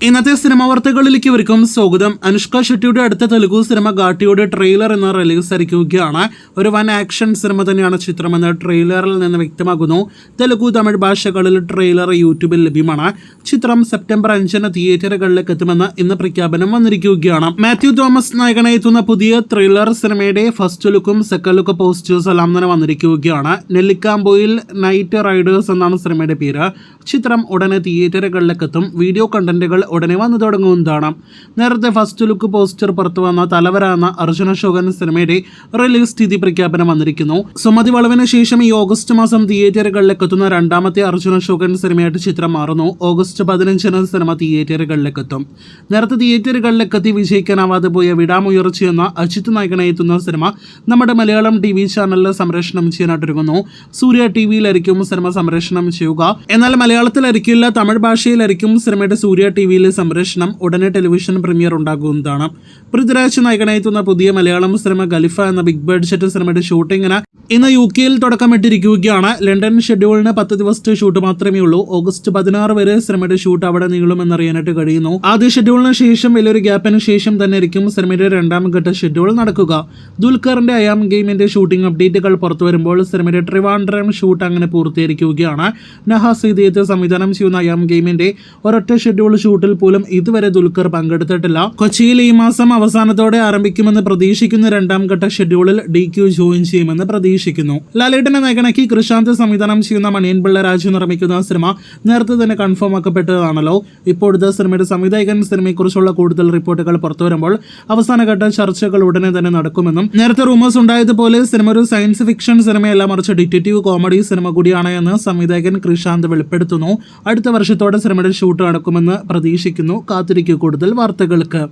ഇന്നത്തെ സിനിമാ വാർത്തകളിലേക്ക് ഇവർക്കും സ്വാഗതം. അനുഷ്ക ഷെട്ടിയുടെ അടുത്ത തെലുഗു സിനിമ ഘാട്ടിയുടെ ട്രെയിലർ ഇന്ന് റിലീസ് ആയിരിക്കുകയാണ്. ഒരു വൻ ആക്ഷൻ സിനിമ തന്നെയാണ് ചിത്രമെന്ന് ട്രെയിലറിൽ നിന്ന് വ്യക്തമാകുന്നു. തെലുഗു, തമിഴ് ഭാഷകളിൽ ട്രെയിലർ യൂട്യൂബിൽ ലഭ്യമാണ്. ചിത്രം സെപ്റ്റംബർ 5 തിയേറ്ററുകളിലേക്ക് എത്തുമെന്ന് ഇന്ന് പ്രഖ്യാപനം വന്നിരിക്കുകയാണ്. മാത്യു തോമസ് നായകനായി എത്തുന്ന പുതിയ ത്രില്ലർ സിനിമയുടെ ഫസ്റ്റ് ലുക്കും സെക്കൻഡ് ലുക്ക് പോസ്റ്റേഴ്സ് എല്ലാം തന്നെ വന്നിരിക്കുകയാണ്. നെല്ലിക്കാംബോയിൽ നൈറ്റ് റൈഡേഴ്സ് എന്നാണ് സിനിമയുടെ പേര്. ചിത്രം ഉടനെ തിയേറ്ററുകളിലേക്ക് എത്തും. വീഡിയോ കണ്ടന്റുകൾ ഉടനെ വന്നു തുടങ്ങുന്നതാണ്. നേരത്തെ ഫസ്റ്റ് ലുക്ക് പോസ്റ്റർ പുറത്തു വന്ന തലവര എന്ന അർജുന അശോകൻ സിനിമയുടെ റിലീസ് തീയതി പ്രഖ്യാപനം വന്നിരിക്കുന്നു. സുമതി വളവിന് ശേഷം ഈ ഓഗസ്റ്റ് മാസം തിയേറ്ററുകളിലേക്ക് എത്തുന്ന രണ്ടാമത്തെ അർജുന അശോകൻ സിനിമയായിട്ട് ചിത്രം മാറുന്നു. ഓഗസ്റ്റ് 15 സിനിമ തിയേറ്ററുകളിലേക്ക് എത്തും. നേരത്തെ തിയേറ്ററുകളിലേക്ക് എത്തി വിജയിക്കാനാവാതെ പോയ വിടാമുയർച്ച എന്ന അജിത് നായകനായി എത്തുന്ന സിനിമ നമ്മുടെ മലയാളം TV ചാനലിൽ സംപ്രേഷണം ചെയ്യാനായിട്ടിരിക്കുന്നു. സൂര്യ TVയിലായിരിക്കും സിനിമ സംപ്രേഷണം ചെയ്യുക. എന്നാൽ മലയാളത്തിലായിരിക്കില്ല, തമിഴ് ഭാഷയിലായിരിക്കും സിനിമയുടെ സൂര്യ TVയിലെ സംപ്രേഷണം. ഉടനെ ടെലിവിഷൻ പ്രീമിയർ ഉണ്ടാകുന്നതാണ്. പൃഥ്വിരാജ് നായകനായെത്തുന്ന പുതിയ മലയാളം സിനിമ ഖലീഫ എന്ന ബിഗ് ബഡ്ജറ്റ് സിനിമയുടെ ഷൂട്ടിങ്ങിന് ഇന്ന് UK തുടക്കമിട്ടിരിക്കുകയാണ്. ലണ്ടൻ ഷെഡ്യൂളിന് 10 ദിവസത്തെ ഷൂട്ട് മാത്രമേ ഉള്ളൂ. ഓഗസ്റ്റ് 16 വരെ സിനിമയുടെ ഷൂട്ട് അവിടെ നീളുമെന്നറിയാനായിട്ട് കഴിയുന്നു. ആദ്യ ഷെഡ്യൂളിന് ശേഷം വലിയൊരു ഗ്യാപ്പിന് ശേഷം തന്നെ ആയിരിക്കും സിനിമയുടെ രണ്ടാം ഘട്ട ഷെഡ്യൂൾ നടക്കുക. ദുൽഖറിന്റെ ഐ ആം ഗെയിമിന്റെ ഷൂട്ടിംഗ് അപ്ഡേറ്റുകൾ പുറത്തു വരുമ്പോൾ സിനിമയുടെ ട്രിവാൻഡ്രം ഷൂട്ട് അങ്ങനെ പൂർത്തീകരിക്കുകയാണ്. നഹാസ് ഇദ്ദേഹത്തെ സംവിധാനം ചെയ്യുന്ന ഐ ആം ഗെയിമിന്റെ ഒരൊറ്റ ഷെഡ്യൂൾ ഷൂട്ടിൽ പോലും ഇതുവരെ ദുൽഖർ പങ്കെടുത്തിട്ടില്ല. കൊച്ചിയിൽ ഈ മാസം അവസാനത്തോടെ ആരംഭിക്കുമെന്ന് പ്രതീക്ഷിക്കുന്ന രണ്ടാം ഘട്ട ഷെഡ്യൂളിൽ DQ ജോയിൻ ചെയ്യുമെന്ന് പ്രതീക്ഷിക്കുന്നു. ലാലേട്ടനെ നായകനാക്കി കൃഷാന്ത് സംവിധാനം ചെയ്യുന്ന മണിയൻ പിള്ള രാജു നിർമ്മിക്കുന്ന സിനിമ നേരത്തെ തന്നെ കൺഫേം ആക്കപ്പെട്ടതാണല്ലോ. ഇപ്പോഴത്തെ സിനിമയുടെ സംവിധായകൻ സിനിമയെക്കുറിച്ചുള്ള കൂടുതൽ റിപ്പോർട്ടുകൾ പുറത്തു വരുമ്പോൾ അവസാനഘട്ട ചർച്ചകൾ ഉടനെ തന്നെ നടക്കുമെന്നും നേരത്തെ റൂമേഴ്സ് ഉണ്ടായതുപോലെ സിനിമ ഒരു സയൻസ് ഫിക്ഷൻ സിനിമയല്ല, മറിച്ച് ഡിറ്റക്റ്റീവ് കോമഡി സിനിമ കൂടിയാണ് എന്ന് സംവിധായകൻ കൃഷാന്ത് വെളിപ്പെടുത്തുന്നു. അടുത്ത വർഷത്തോടെ സിനിമയുടെ ഷൂട്ട് നടക്കുമെന്ന് പ്രതീക്ഷിക്കുന്നു. കാത്തിരിക്കൂ കൂടുതൽ വാർത്തകൾക്ക്.